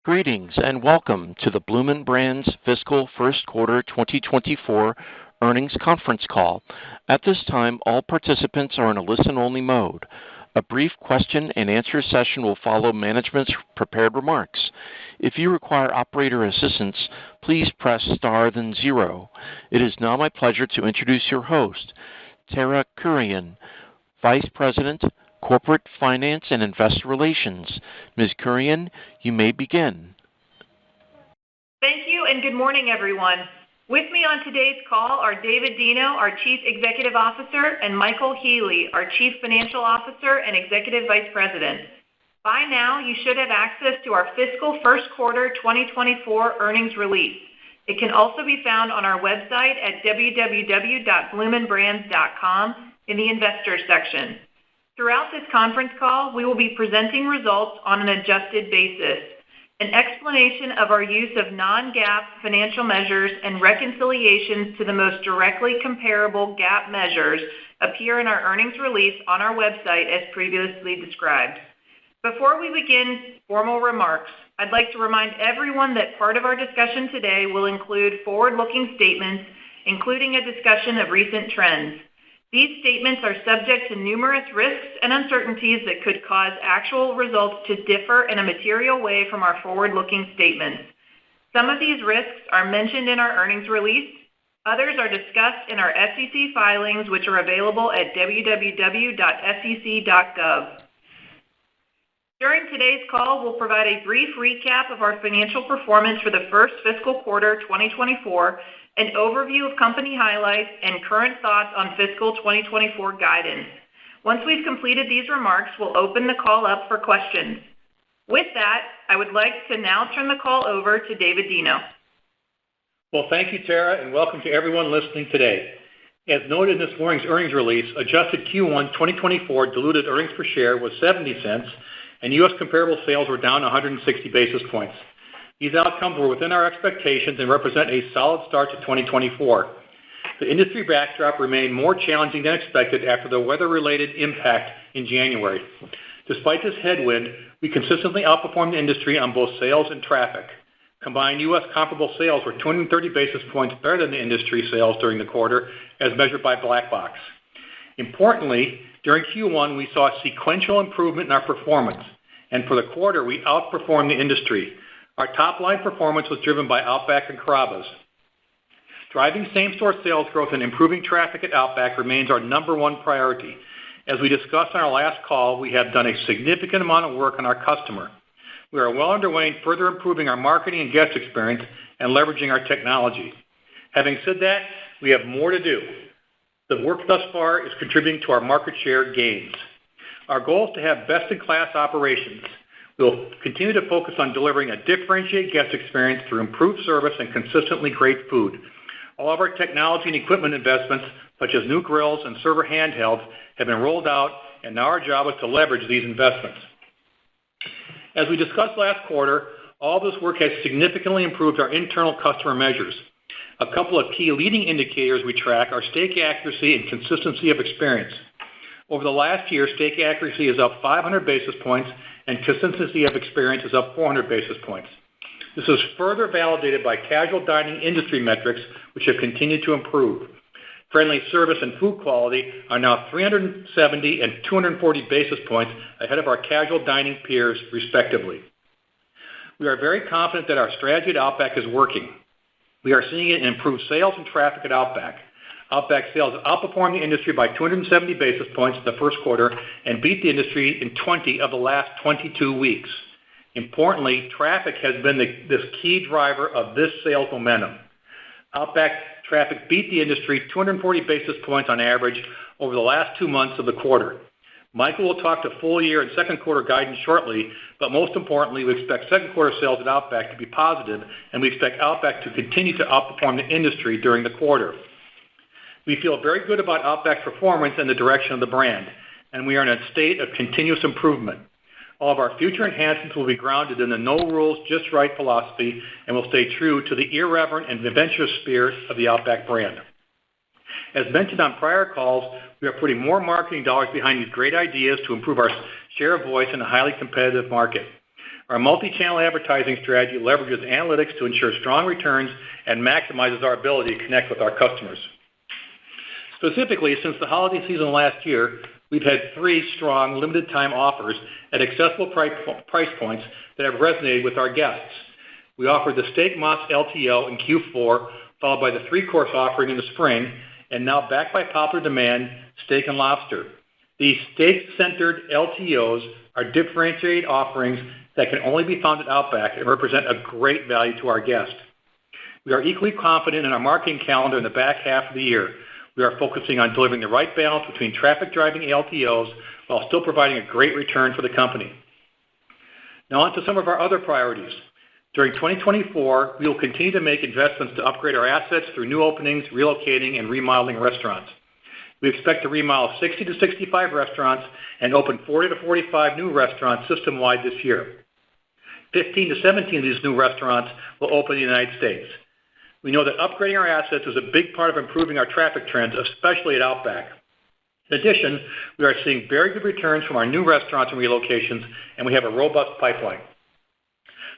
Greetings and welcome to the Bloomin Brands Fiscal First Quarter 2024 Earnings Conference Call. At this time, all participants are in a listen-only mode. A brief question-and-answer session will follow management's prepared remarks. If you require operator assistance, please press star then zero. It is now my pleasure to introduce your host, Tara Kurian, Vice President, Corporate Finance and Investor Relations. Ms. Kurian, you may begin. Thank you and good morning, everyone. With me on today's call are David Deno, our Chief Executive Officer, and Michael Healy, our Chief Financial Officer and Executive Vice President. By now, you should have access to our fiscal first quarter 2024 earnings release. It can also be found on our website at www.bloominbrands.com in the Investors section. Throughout this conference call, we will be presenting results on an adjusted basis. An explanation of our use of non-GAAP financial measures and reconciliations to the most directly comparable GAAP measures appear in our earnings release on our website as previously described. Before we begin formal remarks, I'd like to remind everyone that part of our discussion today will include forward-looking statements, including a discussion of recent trends. These statements are subject to numerous risks and uncertainties that could cause actual results to differ in a material way from our forward-looking statements. Some of these risks are mentioned in our earnings release. Others are discussed in our SEC filings, which are available at www.sec.gov. During today's call, we'll provide a brief recap of our financial performance for the first fiscal quarter 2024, an overview of company highlights, and current thoughts on fiscal 2024 guidance. Once we've completed these remarks, we'll open the call up for questions. With that, I would like to now turn the call over to David Deno. Well, thank you, Tara, and welcome to everyone listening today. As noted in this morning's earnings release, adjusted Q1 2024 diluted earnings per share was 70 cents, and U.S. comparable sales were down 160 basis points. These outcomes were within our expectations and represent a solid start to 2024. The industry backdrop remained more challenging than expected after the weather-related impact in January. Despite this headwind, we consistently outperformed the industry on both sales and traffic. Combined U.S. comparable sales were 230 basis points better than the industry sales during the quarter, as measured by Black Box. Importantly, during Q1, we saw sequential improvement in our performance, and for the quarter, we outperformed the industry. Our top-line performance was driven by Outback and Carrabba's. Driving same-store sales growth and improving traffic at Outback remains our number one priority. As we discussed on our last call, we have done a significant amount of work on our customer. We are well underway in further improving our marketing and guest experience and leveraging our technology. Having said that, we have more to do. The work thus far is contributing to our market share gains. Our goal is to have best-in-class operations. We'll continue to focus on delivering a differentiated guest experience through improved service and consistently great food. All of our technology and equipment investments, such as new grills and server handhelds, have been rolled out, and now our job is to leverage these investments. As we discussed last quarter, all this work has significantly improved our internal customer measures. A couple of key leading indicators we track are steak accuracy and consistency of experience. Over the last year, steak accuracy is up 500 basis points, and consistency of experience is up 400 basis points. This is further validated by casual dining industry metrics, which have continued to improve. Friendly service and food quality are now 370 and 240 basis points ahead of our casual dining peers, respectively. We are very confident that our strategy at Outback is working. We are seeing it in improved sales and traffic at Outback. Outback sales outperformed the industry by 270 basis points in the first quarter and beat the industry in 20 of the last 22 weeks. Importantly, traffic has been this key driver of this sales momentum. Outback traffic beat the industry 240 basis points on average over the last 2 months of the quarter. Michael will talk to full year and second quarter guidance shortly, but most importantly, we expect second quarter sales at Outback to be positive, and we expect Outback to continue to outperform the industry during the quarter. We feel very good about Outback's performance and the direction of the brand, and we are in a state of continuous improvement. All of our future enhancements will be grounded in the no rules, just right philosophy, and will stay true to the irreverent and adventurous spirit of the Outback brand. As mentioned on prior calls, we are putting more marketing dollars behind these great ideas to improve our share of voice in a highly competitive market. Our multi-channel advertising strategy leverages analytics to ensure strong returns and maximizes our ability to connect with our customers. Specifically, since the holiday season last year, we've had 3 strong limited-time offers at accessible price points that have resonated with our guests. We offered the Steak Mas LTO in Q4, followed by the 3-course offering in the spring, and now backed by popular demand, Steak and Lobster. These steak-centered LTOs are differentiated offerings that can only be found at Outback and represent a great value to our guests. We are equally confident in our marketing calendar in the back half of the year. We are focusing on delivering the right balance between traffic-driving LTOs while still providing a great return for the company. Now on to some of our other priorities. During 2024, we will continue to make investments to upgrade our assets through new openings, relocating, and remodeling restaurants. We expect to remodel 60 to 65 restaurants and open 40 to 45 new restaurants system-wide this year. 15 to 17 of these new restaurants will open in the United States. We know that upgrading our assets is a big part of improving our traffic trends, especially at Outback. In addition, we are seeing very good returns from our new restaurants and relocations, and we have a robust pipeline.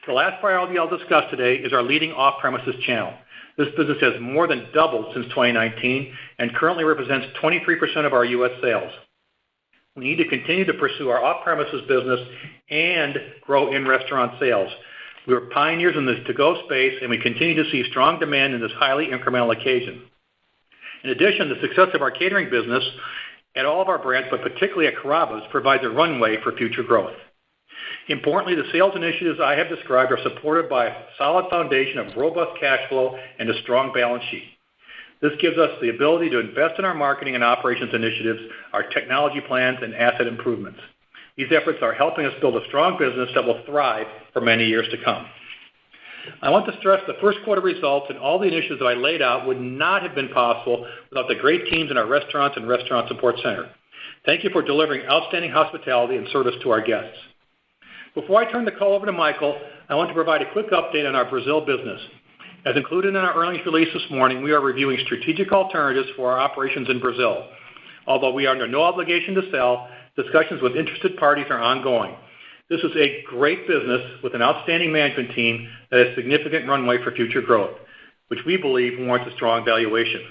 The last priority I'll discuss today is our leading off-premises channel. This business has more than doubled since 2019 and currently represents 23% of our U.S. sales. We need to continue to pursue our off-premises business and grow in-restaurant sales. We are pioneers in this to-go space, and we continue to see strong demand in this highly incremental occasion. In addition, the success of our catering business at all of our brands, but particularly at Carrabba's, provides a runway for future growth. Importantly, the sales initiatives I have described are supported by a solid foundation of robust cash flow and a strong balance sheet. This gives us the ability to invest in our marketing and operations initiatives, our technology plans, and asset improvements. These efforts are helping us build a strong business that will thrive for many years to come. I want to stress the first quarter results and all the initiatives that I laid out would not have been possible without the great teams in our restaurants and restaurant support center. Thank you for delivering outstanding hospitality and service to our guests. Before I turn the call over to Michael, I want to provide a quick update on our Brazil business. As included in our earnings release this morning, we are reviewing strategic alternatives for our operations in Brazil. Although we are under no obligation to sell, discussions with interested parties are ongoing. This is a great business with an outstanding management team that has significant runway for future growth, which we believe warrants a strong valuation.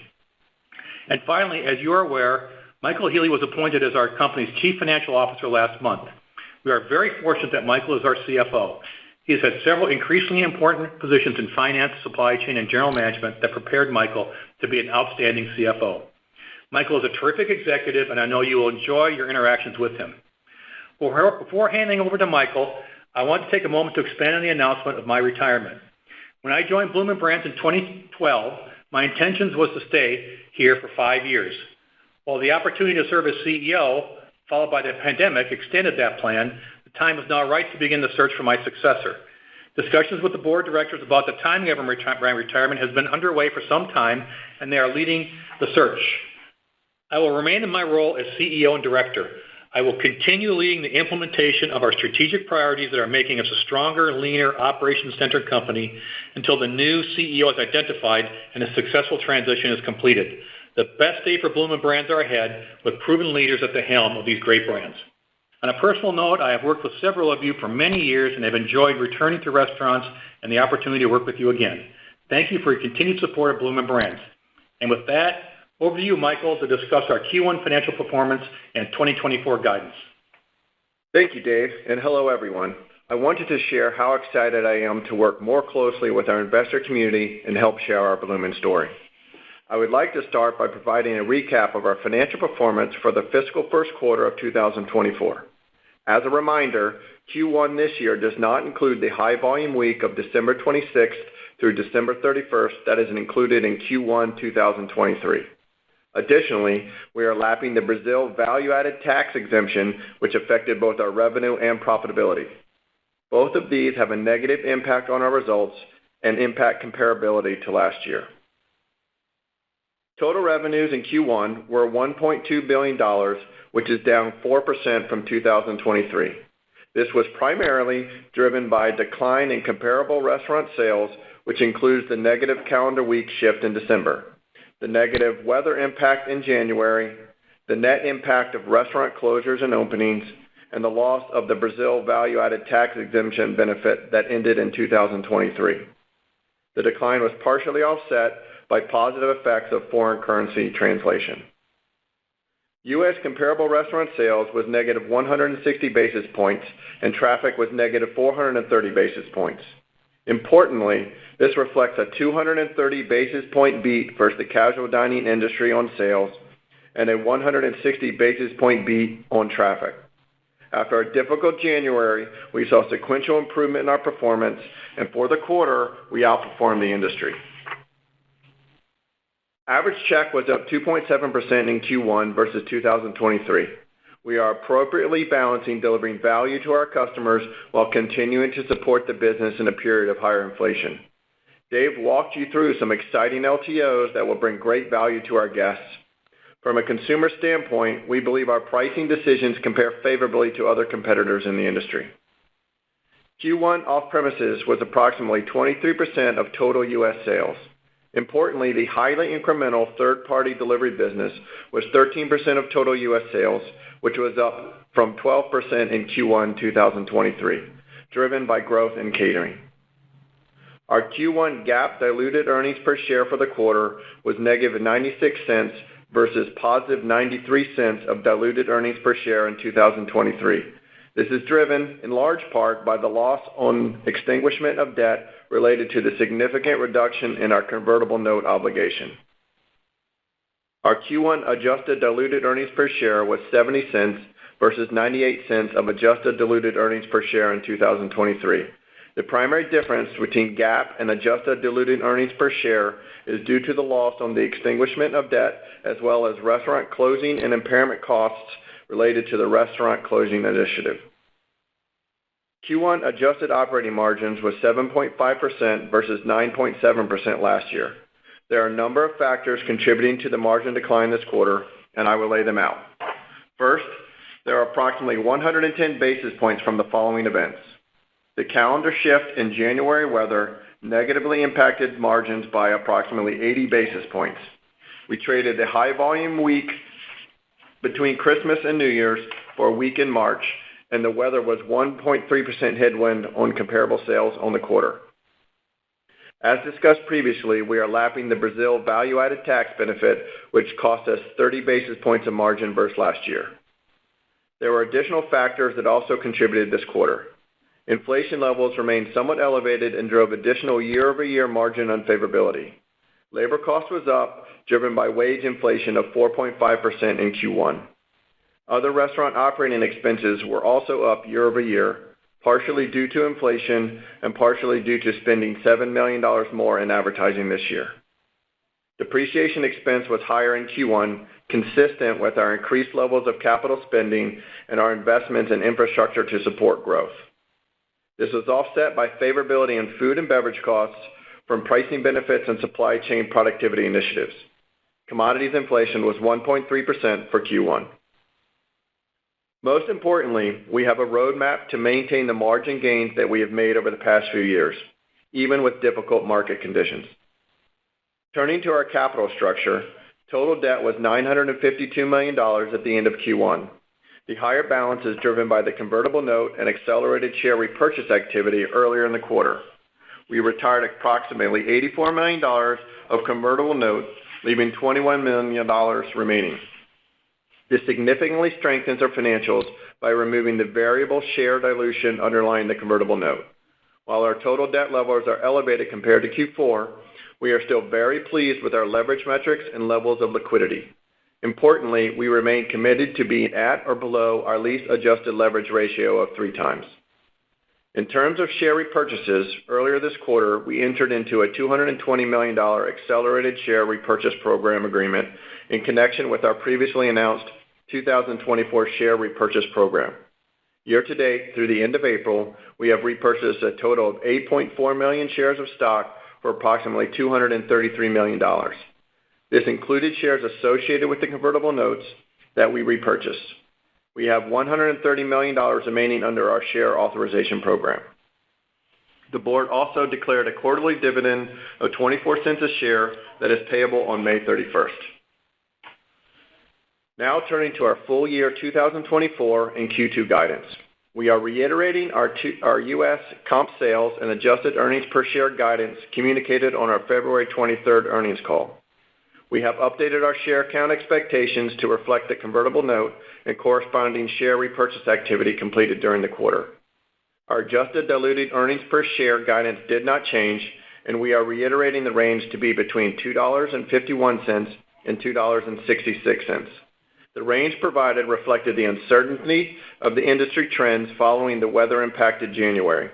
And finally, as you are aware, Michael Healy was appointed as our company's Chief Financial Officer last month. We are very fortunate that Michael is our CFO. He has had several increasingly important positions in finance, supply chain, and general management that prepared Michael to be an outstanding CFO. Michael is a terrific executive, and I know you will enjoy your interactions with him. Before handing over to Michael, I want to take a moment to expand on the announcement of my retirement. When I joined Bloomin Brands in 2012, my intentions was to stay here for 5 years. While the opportunity to serve as CEO, followed by the pandemic, extended that plan, the time is now right to begin the search for my successor. Discussions with the board of directors about the timing of my retirement has been underway for some time, and they are leading the search. I will remain in my role as CEO and director. I will continue leading the implementation of our strategic priorities that are making us a stronger, leaner, operations-centered company until the new CEO is identified and a successful transition is completed. The best day for Bloomin Brands are ahead, with proven leaders at the helm of these great brands. On a personal note, I have worked with several of you for many years and have enjoyed returning to restaurants and the opportunity to work with you again. Thank you for your continued support of Bloomin Brands. And with that, over to you, Michael, to discuss our Q1 financial performance and 2024 guidance. Thank you, Dave, and hello, everyone. I wanted to share how excited I am to work more closely with our investor community and help share our Bloomin' story. I would like to start by providing a recap of our financial performance for the fiscal first quarter of 2024. As a reminder, Q1 this year does not include the high-volume week of December 26th through December 31st that is included in Q1 2023. Additionally, we are lapping the Brazil value-added tax exemption, which affected both our revenue and profitability. Both of these have a negative impact on our results and impact comparability to last year. Total revenues in Q1 were $1.2 billion, which is down 4% from 2023. This was primarily driven by a decline in comparable restaurant sales, which includes the negative calendar week shift in December, the negative weather impact in January, the net impact of restaurant closures and openings, and the loss of the Brazil value-added tax exemption benefit that ended in 2023. The decline was partially offset by positive effects of foreign currency translation. U.S. comparable restaurant sales was negative 160 basis points, and traffic was negative 430 basis points. Importantly, this reflects a 230 basis point beat versus the casual dining industry on sales and a 160 basis point beat on traffic. After a difficult January, we saw sequential improvement in our performance, and for the quarter, we outperformed the industry. Average check was up 2.7% in Q1 versus 2023. We are appropriately balancing delivering value to our customers while continuing to support the business in a period of higher inflation. Dave walked you through some exciting LTOs that will bring great value to our guests. From a consumer standpoint, we believe our pricing decisions compare favorably to other competitors in the industry. Q1 off-premises was approximately 23% of total U.S. sales. Importantly, the highly incremental third-party delivery business was 13% of total U.S. sales, which was up from 12% in Q1 2023, driven by growth in catering. Our Q1 GAAP diluted earnings per share for the quarter was negative 96 cents versus positive 93 cents of diluted earnings per share in 2023. This is driven in large part by the loss on extinguishment of debt related to the significant reduction in our convertible note obligation. Our Q1 adjusted diluted earnings per share was 70 cents versus 98 cents of adjusted diluted earnings per share in 2023. The primary difference between GAAP and adjusted diluted earnings per share is due to the loss on the extinguishment of debt, as well as restaurant closing and impairment costs related to the restaurant closing initiative. Q1 adjusted operating margins was 7.5% versus 9.7% last year. There are a number of factors contributing to the margin decline this quarter, and I will lay them out. First, there are approximately 110 basis points from the following events. The calendar shift in January weather negatively impacted margins by approximately 80 basis points. We traded the high-volume week between Christmas and New Year's for a week in March, and the weather was 1.3% headwind on comparable sales on the quarter. As discussed previously, we are lapping the Brazil value-added tax benefit, which cost us 30 basis points of margin versus last year. There were additional factors that also contributed this quarter. Inflation levels remained somewhat elevated and drove additional year-over-year margin unfavorability. Labor cost was up, driven by wage inflation of 4.5% in Q1. Other restaurant operating expenses were also up year-over-year, partially due to inflation and partially due to spending $7 million more in advertising this year. Depreciation expense was higher in Q1, consistent with our increased levels of capital spending and our investments in infrastructure to support growth. This was offset by favorability in food and beverage costs from pricing benefits and supply chain productivity initiatives. Commodities inflation was 1.3% for Q1. Most importantly, we have a roadmap to maintain the margin gains that we have made over the past few years, even with difficult market conditions. Turning to our capital structure, total debt was $952 million at the end of Q1. The higher balance is driven by the convertible note and accelerated share repurchase activity earlier in the quarter. We retired approximately $84 million of convertible notes, leaving $21 million remaining. This significantly strengthens our financials by removing the variable share dilution underlying the convertible note. While our total debt levels are elevated compared to Q4, we are still very pleased with our leverage metrics and levels of liquidity. Importantly, we remain committed to being at or below our least adjusted leverage ratio of 3 times. In terms of share repurchases, earlier this quarter, we entered into a $220 million accelerated share repurchase program agreement in connection with our previously announced 2024 share repurchase program. Year-to-date, through the end of April, we have repurchased a total of 8.4 million shares of stock for approximately $233 million. This included shares associated with the convertible notes that we repurchased. We have $130 million remaining under our share authorization program. The board also declared a quarterly dividend of 24 cents a share that is payable on May 31st. Now turning to our full year 2024 and Q2 guidance. We are reiterating our U.S. comp sales and adjusted earnings per share guidance communicated on our February 23rd earnings call. We have updated our share count expectations to reflect the convertible note and corresponding share repurchase activity completed during the quarter. Our adjusted diluted earnings per share guidance did not change, and we are reiterating the range to be between $2.51 and $2.66. The range provided reflected the uncertainty of the industry trends following the weather-impacted January.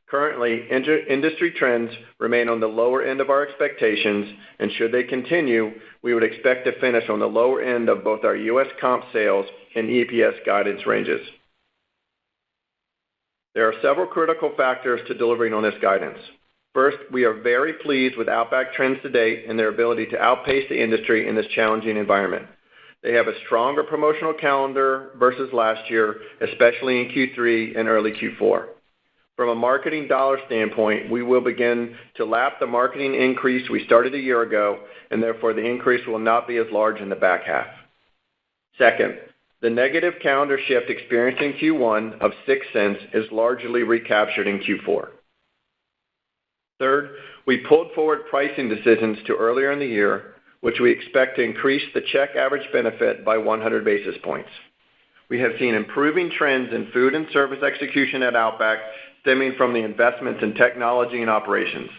Currently, industry trends remain on the lower end of our expectations, and should they continue, we would expect to finish on the lower end of both our U.S. comp sales and EPS guidance ranges. There are several critical factors to delivering on this guidance. First, we are very pleased with Outback trends to date and their ability to outpace the industry in this challenging environment. They have a stronger promotional calendar versus last year, especially in Q3 and early Q4. From a marketing dollar standpoint, we will begin to lap the marketing increase we started a year ago, and therefore the increase will not be as large in the back half. Second, the negative calendar shift experienced in Q1 of 6 cents is largely recaptured in Q4. Third, we pulled forward pricing decisions to earlier in the year, which we expect to increase the check average benefit by 100 basis points. We have seen improving trends in food and service execution at Outback stemming from the investments in technology and operations.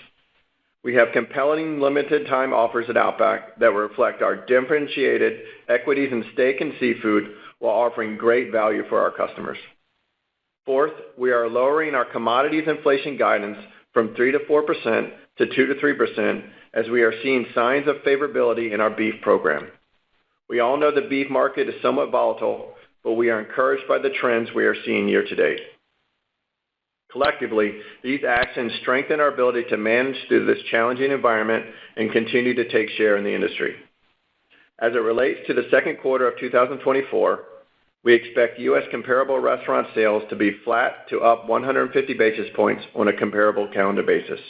We have compelling limited-time offers at Outback that reflect our differentiated equities in steak and seafood while offering great value for our customers. Fourth, we are lowering our commodities inflation guidance from 3-4% to 2-3% as we are seeing signs of favorability in our beef program. We all know the beef market is somewhat volatile, but we are encouraged by the trends we are seeing year to date. Collectively, these actions strengthen our ability to manage through this challenging environment and continue to take share in the industry. As it relates to the second quarter of 2024, we expect U.S. comparable restaurant sales to be flat to up 150 basis points on a comparable calendar basis.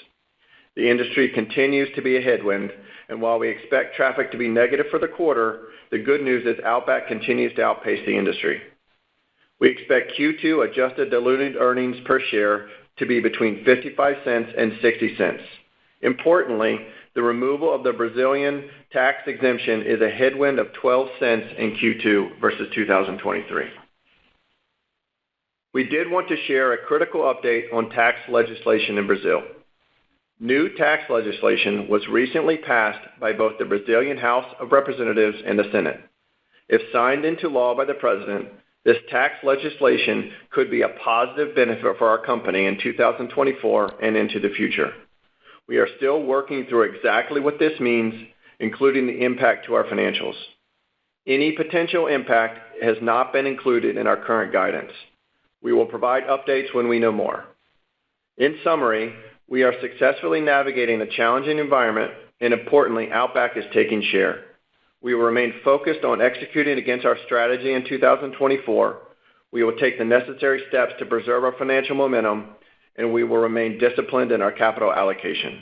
The industry continues to be a headwind, and while we expect traffic to be negative for the quarter, the good news is Outback continues to outpace the industry. We expect Q2 adjusted diluted earnings per share to be between 55 cents and 60 cents. Importantly, the removal of the Brazilian tax exemption is a headwind of 12 cents in Q2 versus 2023. We did want to share a critical update on tax legislation in Brazil. New tax legislation was recently passed by both the Brazilian House of Representatives and the Senate. If signed into law by the president, this tax legislation could be a positive benefit for our company in 2024 and into the future. We are still working through exactly what this means, including the impact to our financials. Any potential impact has not been included in our current guidance. We will provide updates when we know more. In summary, we are successfully navigating a challenging environment, and importantly, Outback is taking share. We will remain focused on executing against our strategy in 2024. We will take the necessary steps to preserve our financial momentum, and we will remain disciplined in our capital allocation.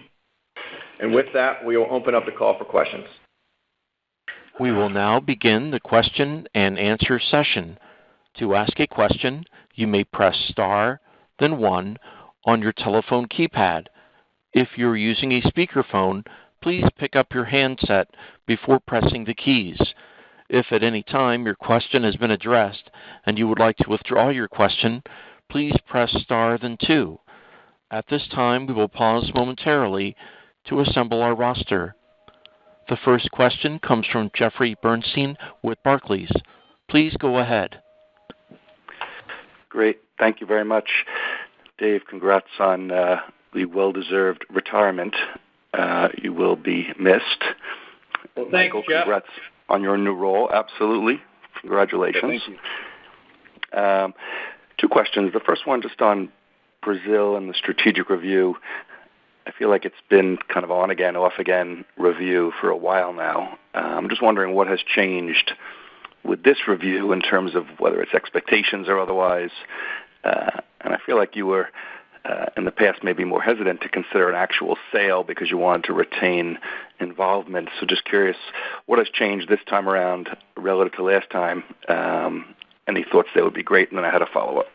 And with that, we will open up the call for questions. We will now begin the question-and-answer session. To ask a question, you may press star, then 1 on your telephone keypad. If you're using a speakerphone, please pick up your handset before pressing the keys. If at any time your question has been addressed and you would like to withdraw your question, please press star then 2. At this time, we will pause momentarily to assemble our roster. The first question comes from Jeffrey Bernstein with Barclays. Please go ahead. Great. Thank you very much. Dave, congrats on the well-deserved retirement. You will be missed. Well, thanks, Michael, Jeff. congrats on your new role. Absolutely. Congratulations. Yeah, thank you. 2 questions. The first one just on Brazil and the strategic review. I feel like it's been kind of on again, off again review for a while now. I'm just wondering what has changed with this review in terms of whether it's expectations or otherwise. And I feel like you were in the past maybe more hesitant to consider an actual sale because you wanted to retain involvement. So just curious, what has changed this time around relative to last time? Any thoughts there would be great, and then I had a follow-up.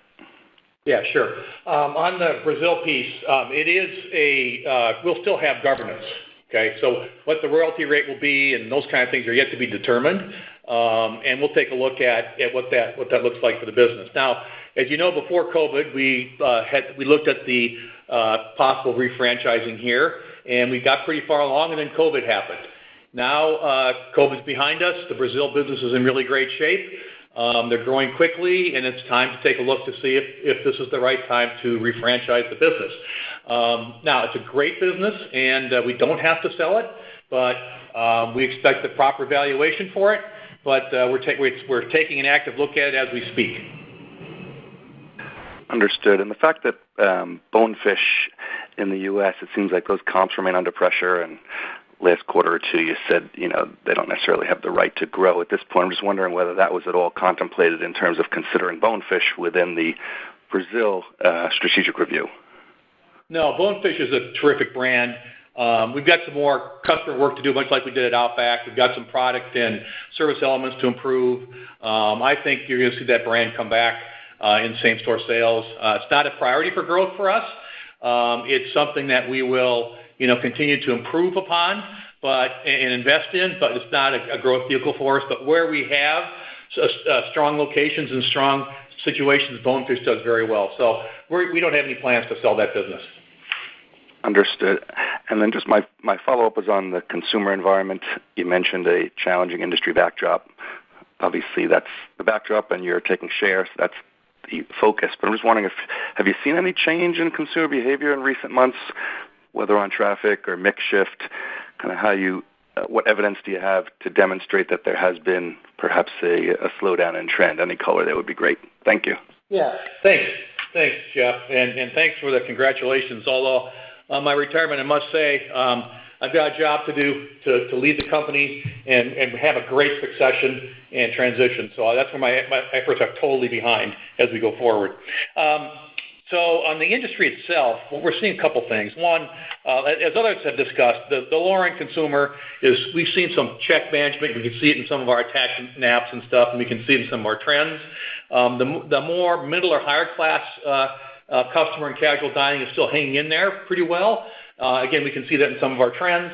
Yeah, sure. On the Brazil piece, we'll still have governance. Okay, so what the royalty rate will be and those kind of things are yet to be determined, and we'll take a look at what that looks like for the business. Now, as you know, before COVID, we looked at the possible refranchising here, and we got pretty far along, and then COVID happened. Now, COVID's behind us. The Brazil business is in really great shape. They're growing quickly, and it's time to take a look to see if this is the right time to refranchise the business. Now, it's a great business, and we don't have to sell it, but we expect the proper valuation for it. But we're taking an active look at it as we speak. Understood. And the fact that Bonefish in the U.S., it seems like those comps remain under pressure, and last quarter or two, you said, they don't necessarily have the right to grow at this point. I'm just wondering whether that was at all contemplated in terms of considering Bonefish within the Brazil strategic review. No, Bonefish is a terrific brand. We've got some more customer work to do, much like we did at Outback. We've got some product and service elements to improve. I think you're going to see that brand come back in same-store sales. It's not a priority for growth for us. It's something that we will continue to improve upon and invest in, but it's not a growth vehicle for us. But where we have strong locations and strong situations, Bonefish does very well. So we don't have any plans to sell that business. Understood. And then just my follow-up is on the consumer environment. You mentioned a challenging industry backdrop. Obviously, that's the backdrop, and you're taking shares. That's the focus. But I'm just wondering, have you seen any change in consumer behavior in recent months, whether on traffic or mix shift? Kind of what evidence do you have to demonstrate that there has been perhaps a slowdown in trend? Any color there would be great. Thank you. Yeah, thanks, Jeff, and thanks for the congratulations. Although on my retirement, I must say I've got a job to do to lead the company and have a great succession and transition. So that's where my efforts are totally behind as we go forward. So on the industry itself, well, we're seeing a couple things. One, as others have discussed, the lower-end consumer we've seen some check management. We can see it in some of our attachment naps and stuff, and we can see it in some of our trends. The more middle or higher class customer and casual dining is still hanging in there pretty well. Again, we can see that in some of our trends.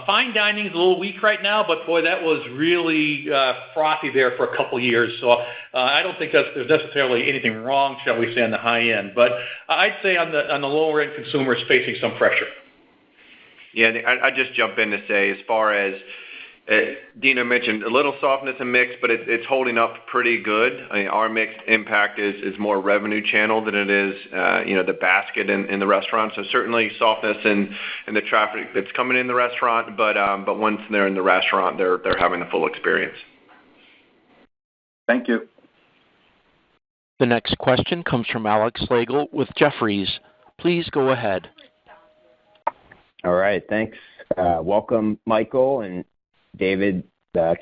Fine dining is a little weak right now, but boy, that was really frothy there for a couple years. So I don't think there's necessarily anything wrong, shall we say, on the high end. But I'd say on the lower end, consumer is facing some pressure. Yeah, I'd just jump in to say, as far as Dino mentioned, a little softness in mix, but it's holding up pretty good. I mean, our mix impact is more revenue channel than it is, the basket in the restaurant. So certainly softness in the traffic that's coming in the restaurant, but once they're in the restaurant, they're having the full experience. Thank you. The next question comes from Alex Slagle with Jefferies. Please go ahead. All right, thanks. Welcome, Michael, and David,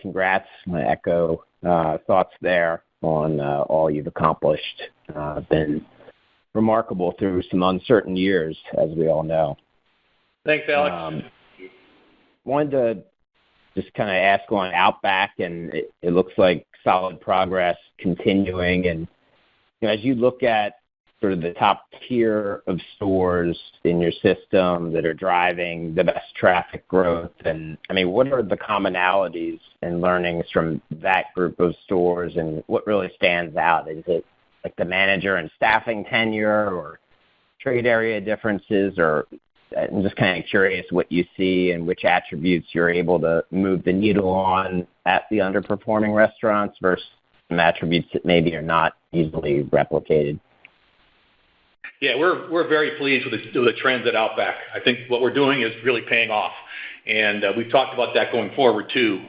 congrats. I echo thoughts there on all you've accomplished. Been remarkable through some uncertain years, as we all know. Thanks, Alex. Wanted to just kind of ask on Outback, and it looks like solid progress continuing. And as you look at sort of the top tier of stores in your system that are driving the best traffic growth, and I mean, what are the commonalities and learnings from that group of stores, and what really stands out? Is it like the manager and staffing tenure, or trade area differences, or I'm just kind of curious what you see and which attributes you're able to move the needle on at the underperforming restaurants versus some attributes that maybe are not easily replicated. Yeah, we're very pleased with the trends at Outback. I think what we're doing is really paying off, and we've talked about that going forward too.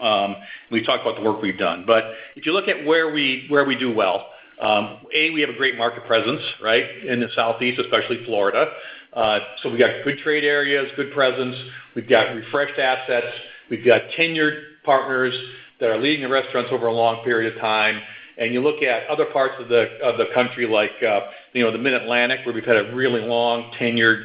We've talked about the work we've done, but if you look at where we do well, we have a great market presence, right, in the Southeast, especially Florida. So we got good trade areas, good presence. We've got refreshed assets. We've got tenured partners that are leading the restaurants over a long period of time. And you look at other parts of the country like, the Mid-Atlantic, where we've had a really long, tenured,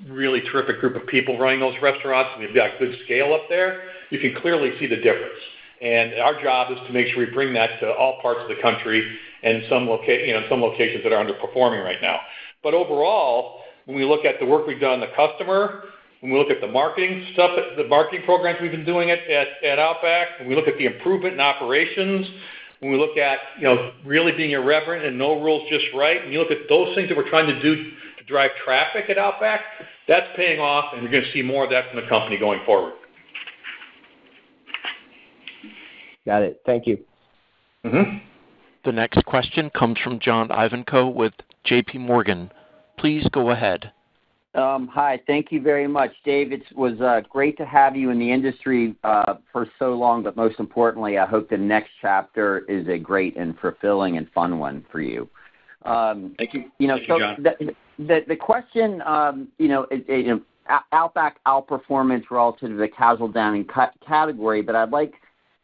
really terrific group of people running those restaurants. We've got good scale up there. You can clearly see the difference. And our job is to make sure we bring that to all parts of the country and some locations that are underperforming right now. But overall, when we look at the work we've done on the customer, when we look at the marketing stuff, the marketing programs we've been doing at Outback, when we look at the improvement in operations, when we look at really being irreverent and no rules just right, and you look at those things that we're trying to do to drive traffic at Outback, that's paying off, and we're going to see more of that from the company going forward. Got it. Thank you. Mm-hmm. The next question comes from John Ivankoe with J.P. Morgan. Please go ahead. Hi. Thank you very much. Dave, it was great to have you in the industry for so long, but most importantly, I hope the next chapter is a great and fulfilling and fun one for you. Thank you. Thank you, John. The question, Outback outperformance relative to the casual dining category, but I'd like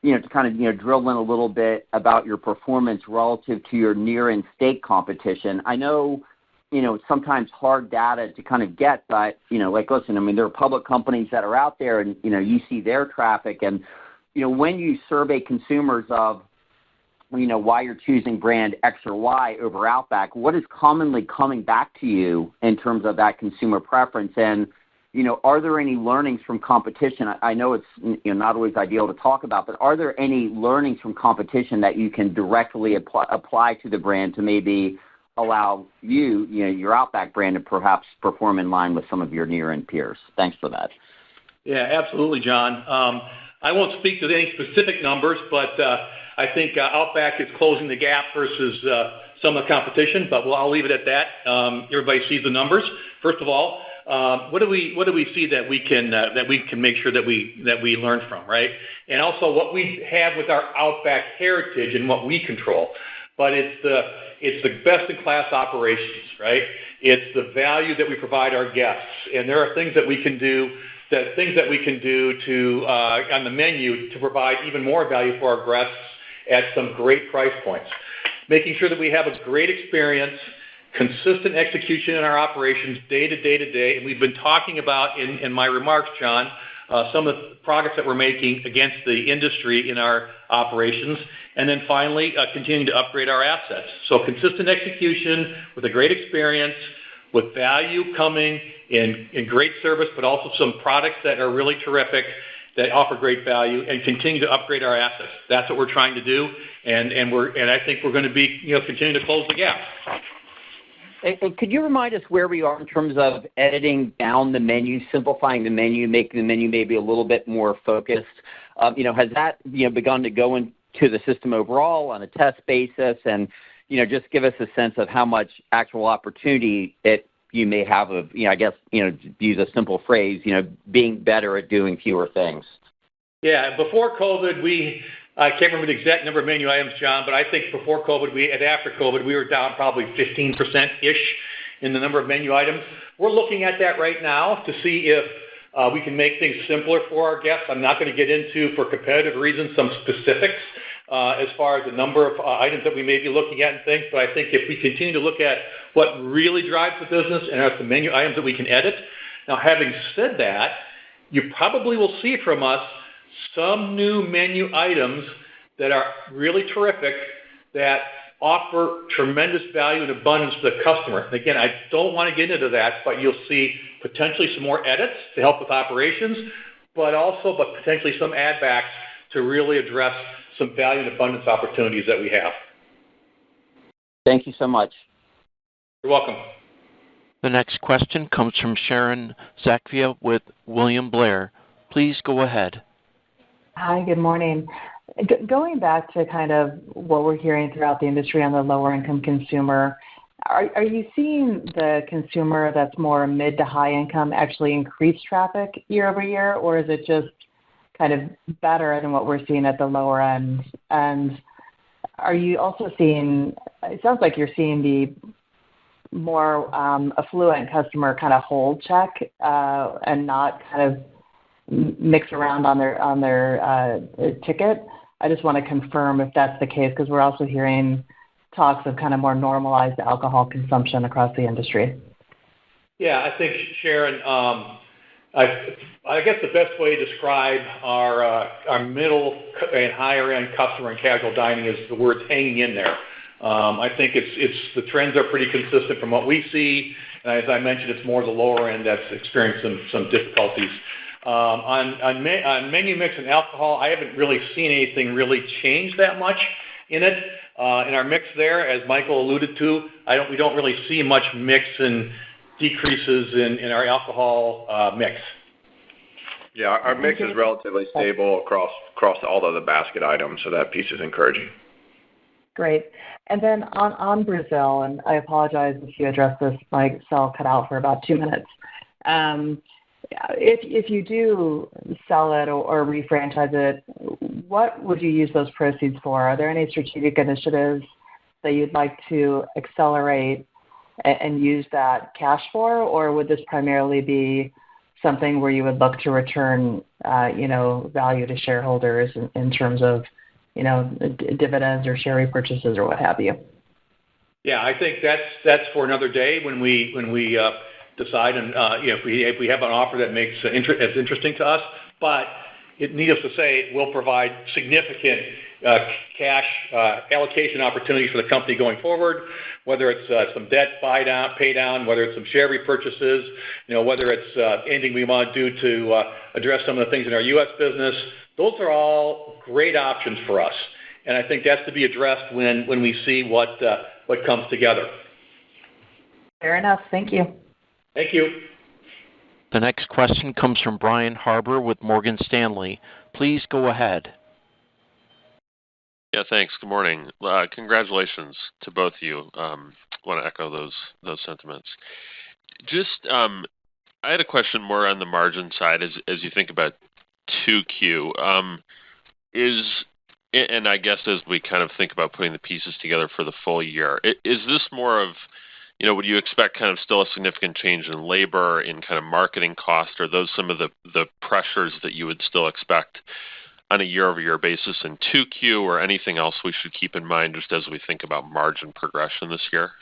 to kind of drill in a little bit about your performance relative to your near-end steak competition. I know sometimes hard data to kind of get, but listen, there are public companies that are out there, and you see their traffic, and when you survey consumers of why you're choosing brand X or Y over Outback, what is commonly coming back to you in terms of that consumer preference? And are there any learnings from competition? I know it's not always ideal to talk about, but are there any learnings from competition that you can directly apply to the brand to maybe allow your Outback brand to perhaps perform in line with some of your near-end peers? Thanks for that. Yeah, absolutely, John. I won't speak to any specific numbers, but I think Outback is closing the gap versus some of the competition, but I'll leave it at that. Everybody sees the numbers. First of all, what do we see that we can make sure that we learn from, right? And also what we have with our Outback heritage and what we control. But it's the best-in-class operations, right? It's the value that we provide our guests, and there are things that we can do to on the menu to provide even more value for our guests at some great price points. Making sure that we have a great experience, consistent execution in our operations day to day, and we've been talking about in my remarks, John, some of the progress that we're making against the industry in our operations, and then finally continuing to upgrade our assets. So consistent execution with a great experience, with value coming in great service, but also some products that are really terrific that offer great value, and continue to upgrade our assets. That's what we're trying to do, and I think we're going to be continuing to close the gap. And could you remind us where we are in terms of editing down the menu, simplifying the menu, making the menu maybe a little bit more focused? Has that begun to go into the system overall on a test basis? And just give us a sense of how much actual opportunity you may have of, to use a simple phrase, being better at doing fewer things. Yeah, before COVID, I can't remember the exact number of menu items, John, but I think before COVID and after COVID, we were down probably 15%-ish in the number of menu items. We're looking at that right now to see if we can make things simpler for our guests. I'm not going to get into, for competitive reasons, some specifics as far as the number of items that we may be looking at and things, but I think if we continue to look at what really drives the business and are the menu items that we can edit. Now, having said that, you probably will see from us some new menu items that are really terrific, that offer tremendous value and abundance to the customer. And again, I don't want to get into that, but you'll see potentially some more edits to help with operations, but potentially some add backs to really address some value and abundance opportunities that we have. Thank you so much. You're welcome. The next question comes from Sharon Zackfia with William Blair. Please go ahead. Hi, good morning. Going back to kind of what we're hearing throughout the industry on the lower income consumer, are you seeing the consumer that's more mid to high income actually increase traffic year over year, or is it just kind of better than what we're seeing at the lower end? And are you also seeing, it sounds like you're seeing the more affluent customer kind of hold check and not kind of mix around on their ticket. I just want to confirm if that's the case, because we're also hearing talks of kind of more normalized alcohol consumption across the industry. Yeah, I think, Sharon, I guess the best way to describe our middle and higher end customer in casual dining is the words hanging in there. I think it's the trends are pretty consistent from what we see, and as I mentioned, it's more the lower end that's experiencing some difficulties. On menu mix and alcohol, I haven't really seen anything really change that much in it. In our mix there, as Michael alluded to, we don't really see much mix and decreases in our alcohol mix. Yeah, our mix is relatively stable across all of the basket items, so that piece is encouraging. Great. And then on Brazil, and I apologize if you addressed this, my cell cut out for about 2 minutes. If you do sell it or refranchise it, what would you use those proceeds for? Are there any strategic initiatives that you'd like to accelerate and use that cash for, or would this primarily be something where you would look to return, value to shareholders in terms of, dividends or share repurchases or what have you? Yeah, I think that's for another day when we decide, and if we have an offer that makes as interesting to us. But needless to say, it will provide significant cash allocation opportunities for the company going forward, whether it's some debt pay down, whether it's some share repurchases, whether it's anything we want to do to address some of the things in our U.S. business. Those are all great options for us, and I think that's to be addressed when we see what comes together. Fair enough. Thank you. Thank you. The next question comes from Brian Harbour with Morgan Stanley. Please go ahead. Yeah, thanks. Good morning. Congratulations to both of you. Want to echo those sentiments. Just, I had a question more on the margin side as you think about 2Q. And I guess as we kind of think about putting the pieces together for the full year, is this more of, would you expect kind of still a significant change in labor, in kind of marketing costs? Are those some of the pressures that you would still expect on a year-over-year basis in 2Q, or anything else we should keep in mind just as we think about margin progression this year?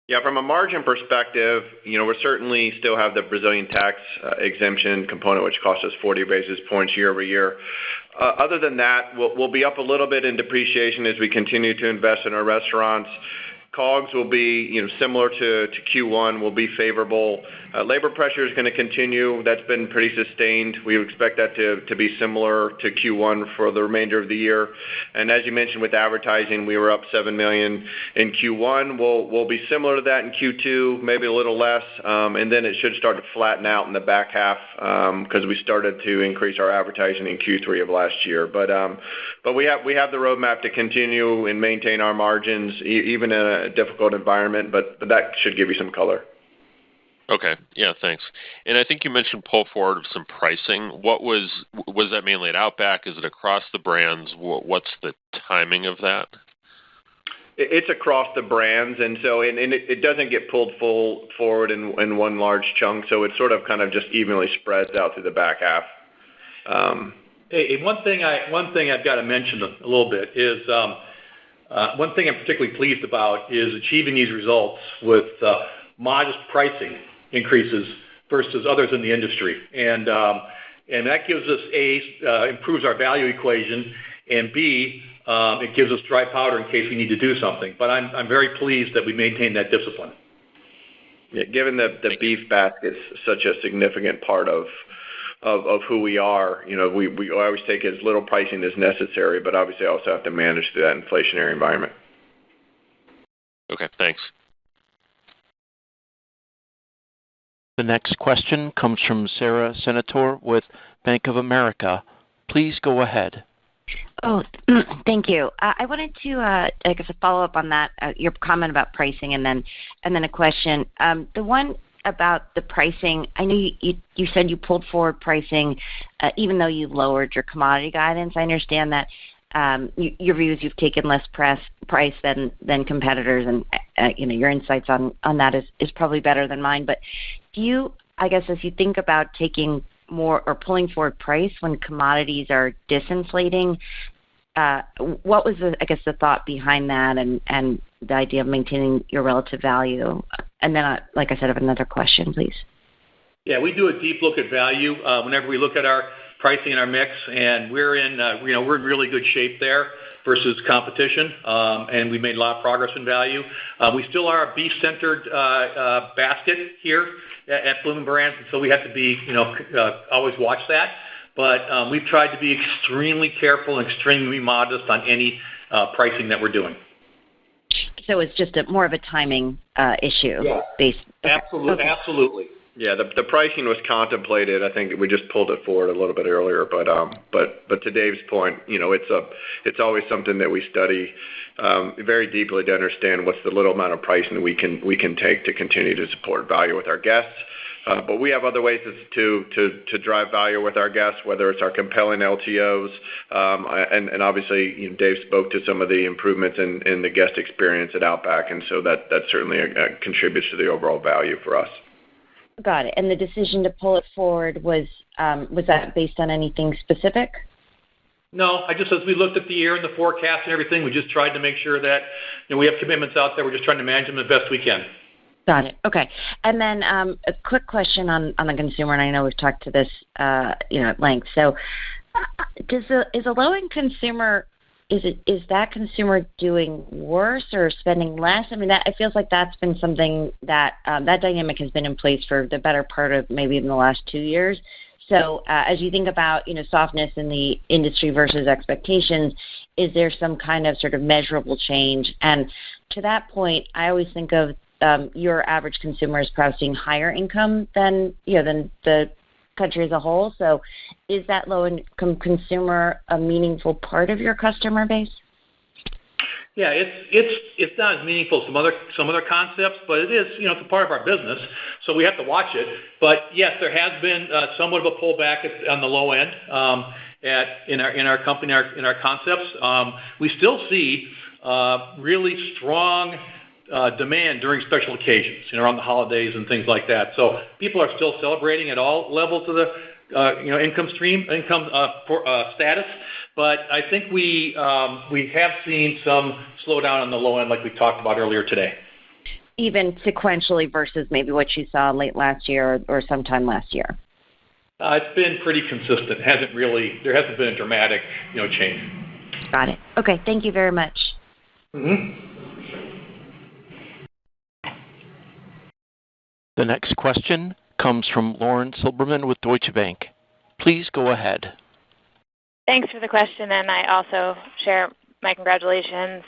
Yeah, from a margin perspective, we certainly still have the Brazilian tax exemption component, which cost us 40 basis points year over year. Other than that, we'll be up a little bit in depreciation as we continue to invest in our restaurants. COGS will be, similar to Q1, will be favorable. Labor pressure is going to continue. That's been pretty sustained. We would expect that to be similar to Q1 for the remainder of the year. And as you mentioned, with advertising, we were up $7 million in Q1. We'll be similar to that in Q2, maybe a little less, and then it should start to flatten out in the back half because we started to increase our advertising in Q3 of last year. But we have the roadmap to continue and maintain our margins even in a difficult environment, but that should give you some color. Okay. Yeah, thanks. And I think you mentioned pull forward of some pricing. What was that mainly at Outback? Is it across the brands? What's the timing of that? It's across the brands, and so it doesn't get pulled forward in one large chunk, so it sort of kind of just evenly spreads out through the back half. Hey, one thing I've got to mention a little bit is one thing I'm particularly pleased about is achieving these results with modest pricing increases versus others in the industry, and that gives us improves our value equation, and B, it gives us dry powder in case we need to do something. But I'm very pleased that we maintain that discipline. Yeah, given that the beef basket is such a significant part of who we are, we always take as little pricing as necessary, but obviously also have to manage through that inflationary environment. Okay, thanks. The next question comes from Sara Senatore with Bank of America. Please go ahead. Oh, thank you. I wanted to, I guess, follow up on that, your comment about pricing, and then a question. The one about the pricing, I know you said you pulled forward pricing, even though you lowered your commodity guidance. I understand that your view is you've taken less price than competitors, and your insights on that is probably better than mine. But do you, I guess, as you think about taking more or pulling forward price when commodities are disinflating? What was the thought behind that and the idea of maintaining your relative value? And then, like I said, I have another question, please. Yeah, we do a deep look at value whenever we look at our pricing and our mix, and we're in really good shape there versus competition, and we've made a lot of progress in value. We still are a beef-centered basket here at Bloomin Brands, and so we have to be, always watch that. But we've tried to be extremely careful and extremely modest on any pricing that we're doing. So it's just more of a timing issue. Yeah. Absolutely. Okay. Absolutely. Yeah, the pricing was contemplated. I think we just pulled it forward a little bit earlier, but to Dave's point, it's always something that we study very deeply to understand what's the little amount of pricing we can take to continue to support value with our guests. But we have other ways to drive value with our guests, whether it's our compelling LTOs, and obviously, Dave spoke to some of the improvements in the guest experience at Outback, and so that certainly contributes to the overall value for us. Got it. And the decision to pull it forward was that based on anything specific? No, as we looked at the year and the forecast and everything, we just tried to make sure that we have commitments out there. We're just trying to manage them the best we can. Got it. Okay. And then a quick question on the consumer, and I know we've talked to this at length. So, is a low-end consumer, is that consumer doing worse or spending less? I mean, it feels like that's been something that that dynamic has been in place for the better part of maybe in the last 2 years. So as you think about, softness in the industry versus expectations, is there some kind of sort of measurable change? And to that point, I always think of your average consumer as perhaps being higher income than the country as a whole. So is that low-income consumer a meaningful part of your customer base? Yeah, it's not as meaningful as some other concepts, but it is, it's a part of our business, so we have to watch it. But yes, there has been somewhat of a pullback on the low end in our company, in our concepts. We still see really strong demand during special occasions, around the holidays and things like that. So people are still celebrating at all levels of the income status. But I think we have seen some slowdown on the low end, like we talked about earlier today. Even sequentially versus maybe what you saw late last year or sometime last year. It's been pretty consistent. There hasn't been a dramatic change. Got it. Okay. Thank you very much. Mm-hmm. The next question comes from Lauren Silberman with Deutsche Bank. Please go ahead. Thanks for the question, and I also share my congratulations.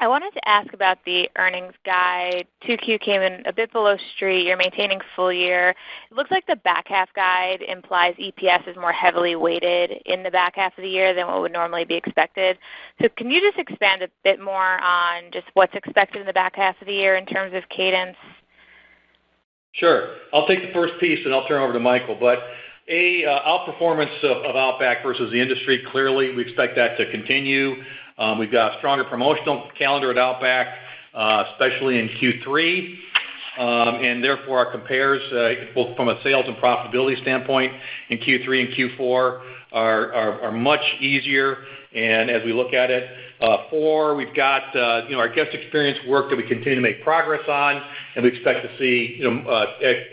I wanted to ask about the earnings guide. 2Q came in a bit below street. You're maintaining full year. It looks like the back half guide implies EPS is more heavily weighted in the back half of the year than what would normally be expected. So can you just expand a bit more on just what's expected in the back half of the year in terms of cadence? Sure. I'll take the first piece, and I'll turn over to Michael. But outperformance of Outback versus the industry, clearly we expect that to continue. We've got a stronger promotional calendar at Outback, especially in Q3, and therefore our compares, both from a sales and profitability standpoint, in Q3 and Q4 are much easier. And as we look at it, we've got our guest experience work that we continue to make progress on, and we expect to see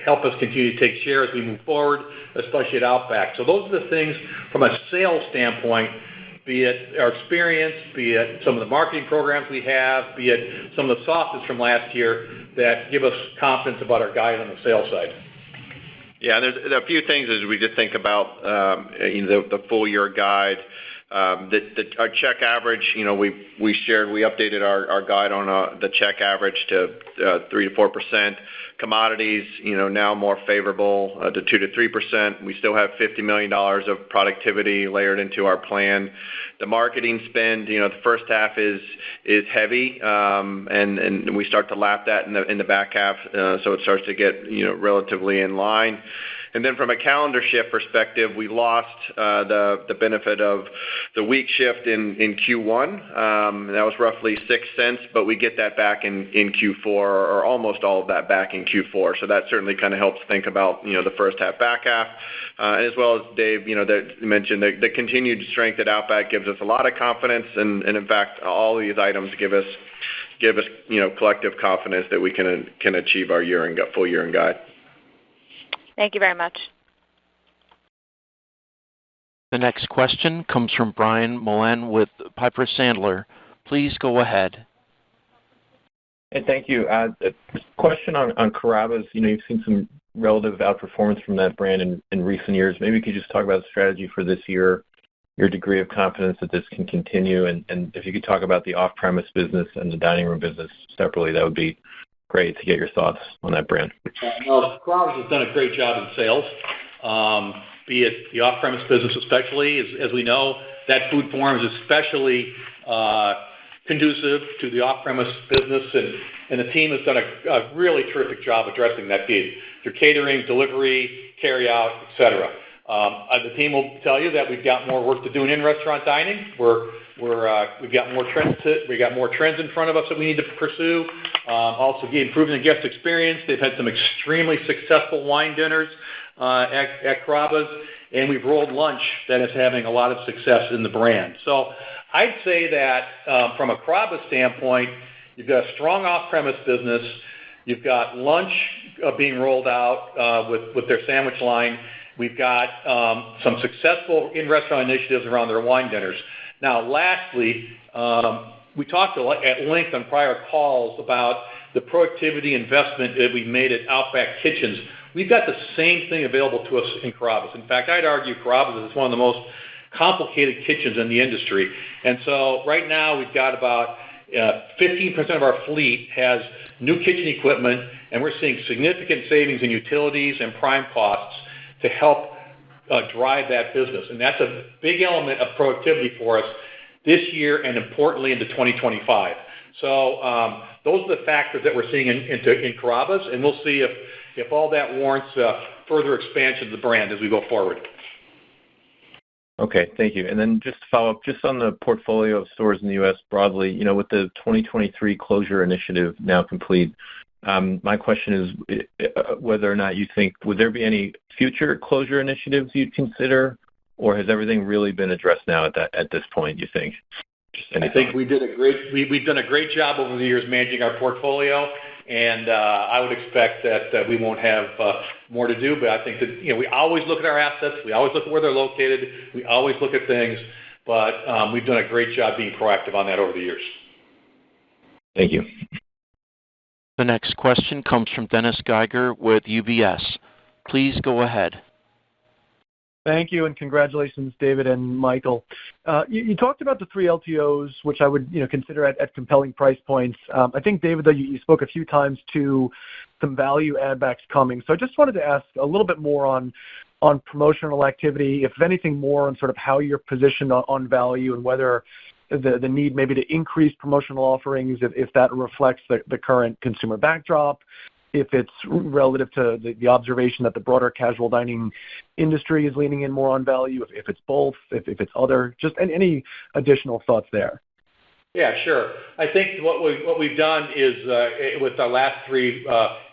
help us continue to take share as we move forward, especially at Outback. So those are the things from a sales standpoint, be it our experience, be it some of the marketing programs we have, be it some of the softness from last year that give us confidence about our guide on the sales side. Yeah, there are a few things as we just think about the full year guide. Our check average, we updated our guide on the check average to 3% to 4%. Commodities, now more favorable to 2% to 3%. We still have $50 million of productivity layered into our plan. The marketing spend, the first half is heavy, and we start to lap that in the back half, so it starts to get relatively in line. And then from a calendar shift perspective, we lost the benefit of the week shift in Q1. That was roughly $0.06, but we get that back in Q4, or almost all of that back in Q4. So that certainly kind of helps think about, the first half, back half. As well as Dave, that you mentioned, the continued strength at Outback gives us a lot of confidence, and in fact, all these items give us collective confidence that we can achieve our full year and guide. Thank you very much. The next question comes from Brian Mullan with Piper Sandler. Please go ahead. Hey, thank you. A question on Carrabba's. You've seen some relative outperformance from that brand in recent years. Maybe you could just talk about the strategy for this year, your degree of confidence that this can continue, and if you could talk about the off-premise business and the dining room business separately, that would be great to get your thoughts on that brand. Well, Carrabba's has done a great job in sales, be it the off-premise business especially. As we know, that food form is especially conducive to the off-premise business, and the team has done a really terrific job addressing that need through catering, delivery, carry-out, et cetera. The team will tell you that we've got more work to do in in-restaurant dining. We've got more trends in front of us that we need to pursue. Also, improving the guest experience. They've had some extremely successful wine dinners at Carrabba's, and we've rolled lunch that is having a lot of success in the brand. So I'd say that from a Carrabba's standpoint, you've got a strong off-premise business. You've got lunch being rolled out with their sandwich line. We've got some successful in-restaurant initiatives around their wine dinners. Now, lastly, we talked at length on prior calls about the productivity investment that we made at Outback Kitchens. We've got the same thing available to us in Carrabba's. In fact, I'd argue Carrabba's is one of the most complicated kitchens in the industry. And so right now we've got about 15% of our fleet has new kitchen equipment, and we're seeing significant savings in utilities and prime costs to help drive that business. And that's a big element of productivity for us this year and importantly into 2025. So those are the factors that we're seeing in Carrabba's, and we'll see if all that warrants further expansion of the brand as we go forward. Okay, thank you. And then just to follow up, just on the portfolio of stores in the U.S. broadly, with the 2023 closure initiative now complete, my question is whether or not you think, would there be any future closure initiatives you'd consider, or has everything really been addressed now at this point, you think? I think we've done a great job over the years managing our portfolio, and I would expect that we won't have more to do. But I think that we always look at our assets, we always look at where they're located, we always look at things, but we've done a great job being proactive on that over the years. Thank you. The next question comes from Dennis Geiger with UBS. Please go ahead. Thank you, and congratulations, David and Michael. You talked about the 3 LTOs, which I would consider at compelling price points. I think, David, though, you spoke a few times to some value add-backs coming. So I just wanted to ask a little bit more on promotional activity, if anything more on sort of how you're positioned on value and whether the need maybe to increase promotional offerings, if that reflects the current consumer backdrop, if it's relative to the observation that the broader casual dining industry is leaning in more on value, if it's both, if it's other, just any additional thoughts there. Yeah, sure. I think what we've done is with our last 3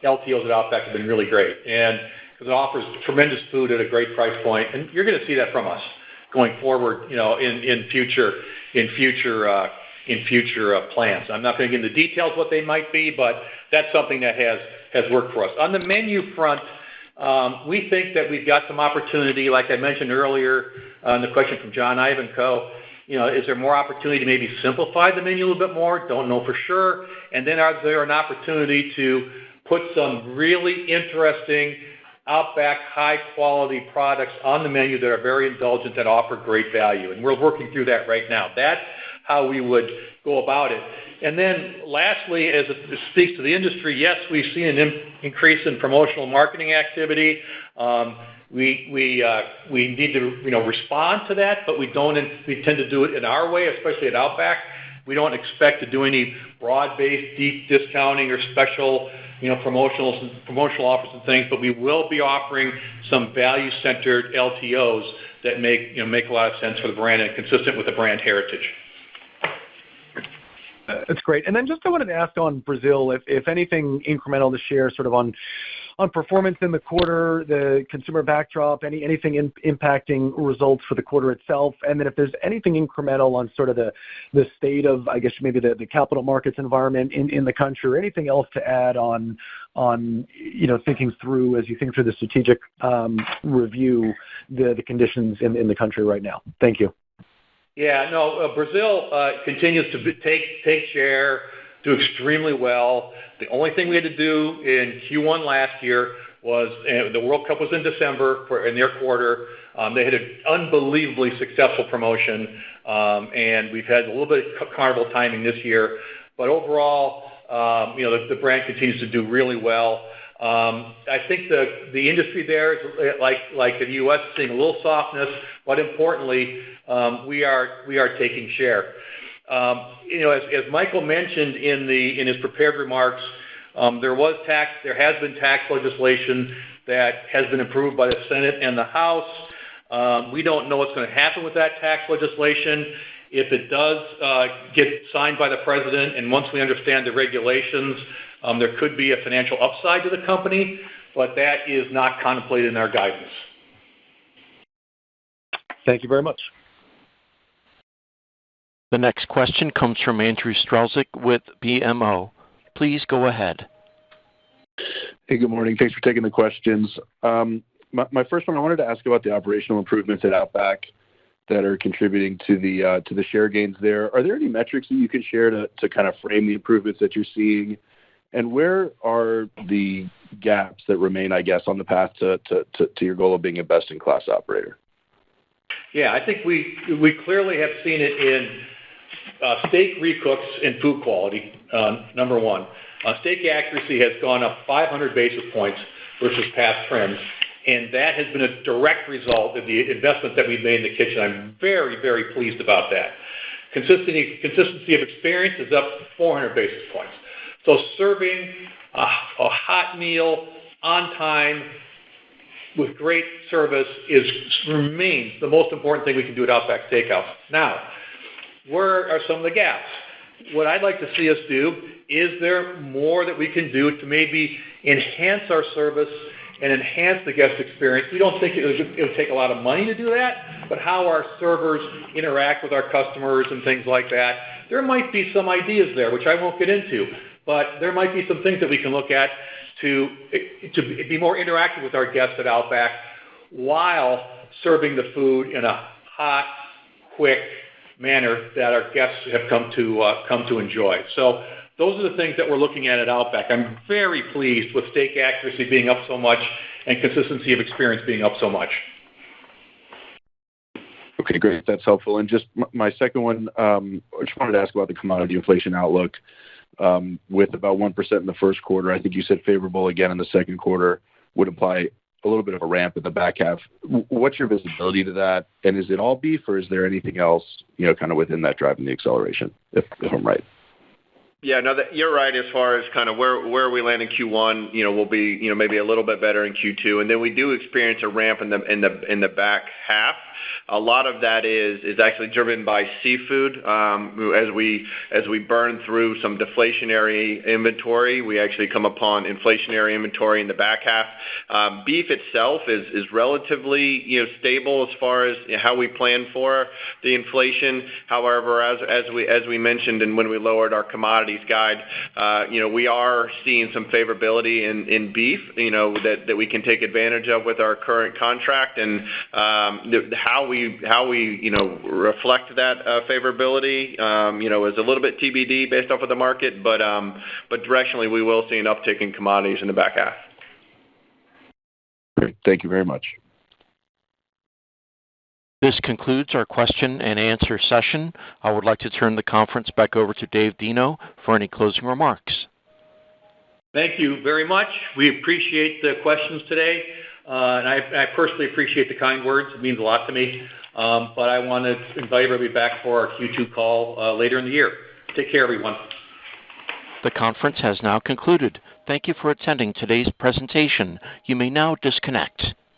LTOs at Outback have been really great, and because it offers tremendous food at a great price point, and you're going to see that from us going forward, in future plans. I'm not going to get into details what they might be, but that's something that has worked for us. On the menu front, we think that we've got some opportunity, like I mentioned earlier on the question from John Ivanko. Is there more opportunity to maybe simplify the menu a little bit more? Don't know for sure. And then is there an opportunity to put some really interesting Outback high-quality products on the menu that are very indulgent, that offer great value? And we're working through that right now. That's how we would go about it. And then lastly, as it speaks to the industry, yes, we've seen an increase in promotional marketing activity. We need to respond to that, but we tend to do it in our way, especially at Outback. We don't expect to do any broad-based deep discounting or special promotional offers and things, but we will be offering some value-centered LTOs that make a lot of sense for the brand and consistent with the brand heritage. That's great. And then just I wanted to ask on Brazil, if anything incremental to share sort of on performance in the quarter, the consumer backdrop, anything impacting results for the quarter itself, and then if there's anything incremental on sort of the state of, I guess, maybe the capital markets environment in the country, or anything else to add on thinking through, as you think through the strategic review, the conditions in the country right now. Thank you. Yeah, no, Brazil continues to take share, do extremely well. The only thing we had to do in Q1 last year was the World Cup was in December in their quarter. They had an unbelievably successful promotion, and we've had a little bit of carnival timing this year. But overall, the brand continues to do really well. I think the industry there is like the U.S. seeing a little softness, but importantly, we are taking share. As Michael mentioned in his prepared remarks, there has been tax legislation that has been approved by the Senate and the House. We don't know what's going to happen with that tax legislation. If it does get signed by the president, and once we understand the regulations, there could be a financial upside to the company, but that is not contemplated in our guidance. Thank you very much. The next question comes from Andrew Strelzik with BMO. Please go ahead. Hey, good morning. Thanks for taking the questions. My first one, I wanted to ask about the operational improvements at Outback that are contributing to the share gains there. Are there any metrics that you can share to kind of frame the improvements that you're seeing? And where are the gaps that remain, I guess, on the path to your goal of being a best-in-class operator? Yeah, I think we clearly have seen it in steak recooks and food quality, number one. Steak accuracy has gone up 500 basis points versus past trends, and that has been a direct result of the investment that we've made in the kitchen. I'm very, very pleased about that. Consistency of experience is up 400 basis points. So serving a hot meal on time with great service remains the most important thing we can do at Outback Steakhouse. Now, where are some of the gaps? What I'd like to see us do is there more that we can do to maybe enhance our service and enhance the guest experience. We don't think it would take a lot of money to do that, but how our servers interact with our customers and things like that. There might be some ideas there, which I won't get into, but there might be some things that we can look at to be more interactive with our guests at Outback while serving the food in a hot, quick manner that our guests have come to enjoy. So those are the things that we're looking at Outback. I'm very pleased with steak accuracy being up so much and consistency of experience being up so much. Okay, great. That's helpful. And just my second one, I just wanted to ask about the commodity inflation outlook. With about 1% in the first quarter, I think you said favorable again in the second quarter would imply a little bit of a ramp in the back half. What's your visibility to that? And is it all beef, or is there anything else, kind of within that driving the acceleration, if I'm right? Yeah, no, you're right as far as kind of where we land in Q1. We'll be maybe a little bit better in Q2, and then we do experience a ramp in the back half. A lot of that is actually driven by seafood. As we burn through some deflationary inventory, we actually come upon inflationary inventory in the back half. Beef itself is relatively stable as far as how we plan for the inflation. However, as we mentioned, and when we lowered our commodities guide, we are seeing some favorability in beef, that we can take advantage of with our current contract, and how we reflect that favorability, is a little bit TBD based off of the market, but directionally we will see an uptick in commodities in the back half. Great. Thank you very much. This concludes our question and answer session. I would like to turn the conference back over to Dave Deno for any closing remarks. Thank you very much. We appreciate the questions today, and I personally appreciate the kind words. It means a lot to me. But I want to invite everybody back for our Q2 call later in the year. Take care, everyone. The conference has now concluded. Thank you for attending today's presentation. You may now disconnect.